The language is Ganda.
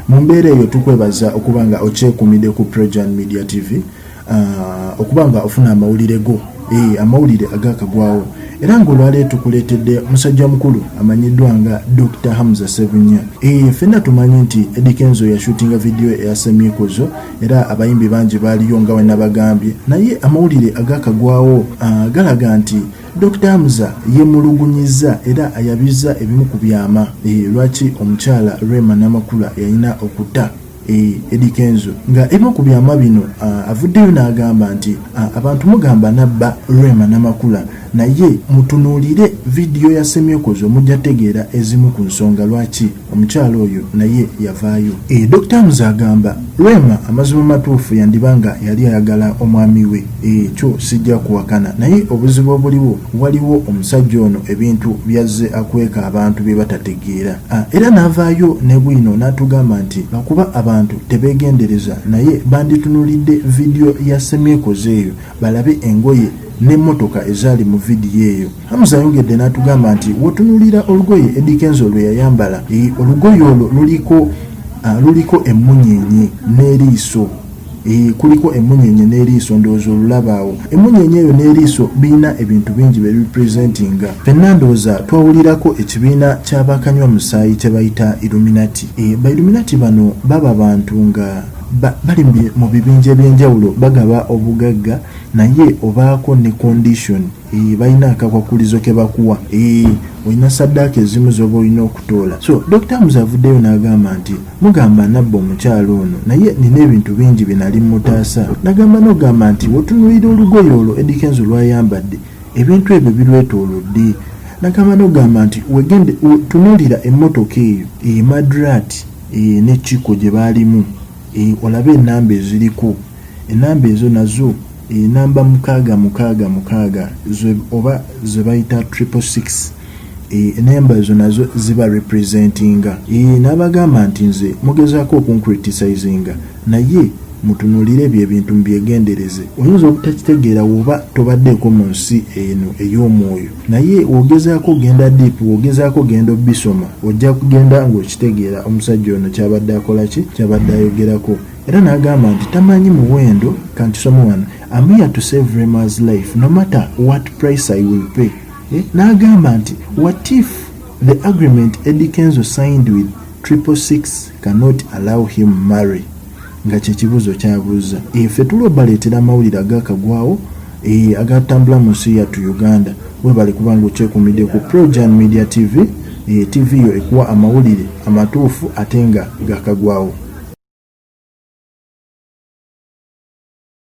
mu mbeera eyo tukwebaza okuba nga okyekuumidde ku Projan Media TV, okuba nga ofuna amawulire go, amawulire agakagwawo, era ng'olwaleero tukuleetedde musajja mukulu amanyiddwa nga Dr. Hamza Ssebunya. Ffenna tumanyi nti Eddie Kenzo yashootinga vidiyo eya Semikozo era abayimbi bangi baaliyo nga we nabagambye, naye amawulire agakagwawo galaga nti Dr. Hamza yemulugunyiza era ayabizza ebimu ku byama lwaki omukyala Rema Namakula yalina okutta Eddie Kenzo, nga ebimu ku byama bino avuddeyo n'agamba nti abantu mugamba nabba Rema Namakula, naye mutunuulire vidiyo ya Semikozo mujja tegeera ezimu ku nsonga lwaki omukyala oyo naye yavaayo. Dr. Hamza agamba Rema amazima matuufu yandibanga yali ayagala omwami we, kyo sijja kuwakana, naye obuzibu obuliwo waliwo omusajja ono ebintu byazze akweka abantu bye batategeera, era n'avaayo ne bwino n'atugamba nti bakuba abantu tebeegendereza, naye banditunuulidde vidiyo ya Semikozo eyo balabe engoye n'emmotoka ezaali mu vidiyo eyo. Hamza ayongedde n'atugamba nti wotunuulira olugoye Eddie Kenzo lwe yayambala, olugoye olwo luliko emmunyenye n'eriiso, kuliko emmunyenye n'eriiso, ndowooza olulabaawo. Emmunyenye eyo n'eriiso birina ebintu bingi bye representinga. Ffenna ndowooza twawulirako ekibiina ky'abakanywa musaayi kye bayita Illuminati. Ba Illuminati bano baba bantu nga bali mu bibinja ebyenjawulo bagaba obugagga, naye obaako ne condition, balina akakwakulizo ke bakuwa, olina saddaaka ezimu z'oba olina okutoola. So Dr. Hamza avuddeyo n'agamba nti mugamba nabba omukyalo ono, naye nina ebintu bingi bye nali mutaasa. Nagamba n'ogamba nti wotunuulira olugoye olwo Eddie Kenzo lwayambadde, ebintu ebyo birwetoolodde. Nagamba n'ogamba nti wegende tunuulira emmotoka eyo, Madrati ne Chiko gye baalimu, olabe enamba eziriko, enamba ezo nazo enamba 666 oba ze bayita 666, enamba ezo nazo ziba representinga. N'abagamba nti nze mugezaako okuncriticizinga, naye mutunuulire ebyo ebintu mbyegendereze. Oyinza obutakitegeera woba tobaddeeko mu nsi eno ey'omwoyo, naye wogezaako genda deep, wogezaako genda obisoma, ojja kugenda ng'okitegeera omusajja ono kyabadde akola ki, kyabadde ayogerako. Era n'agamba nti tamanyi muwendo, kanti somo wano, I'm here to save Rema's life no matter what price I will pay. N'agamba nti what if the agreement Eddie Kenzo signed with 666 cannot allow him marry? Nga kyekibuuzo kyabuuza. Ffe tulobaleetera amawulire agakagwawo agatambula mu nsi yattu Uganda. Webale kubanga okyekuumidde ku Projan Media TV, TV yo ekuwa amawulire amatuufu ate nga gakagwawo.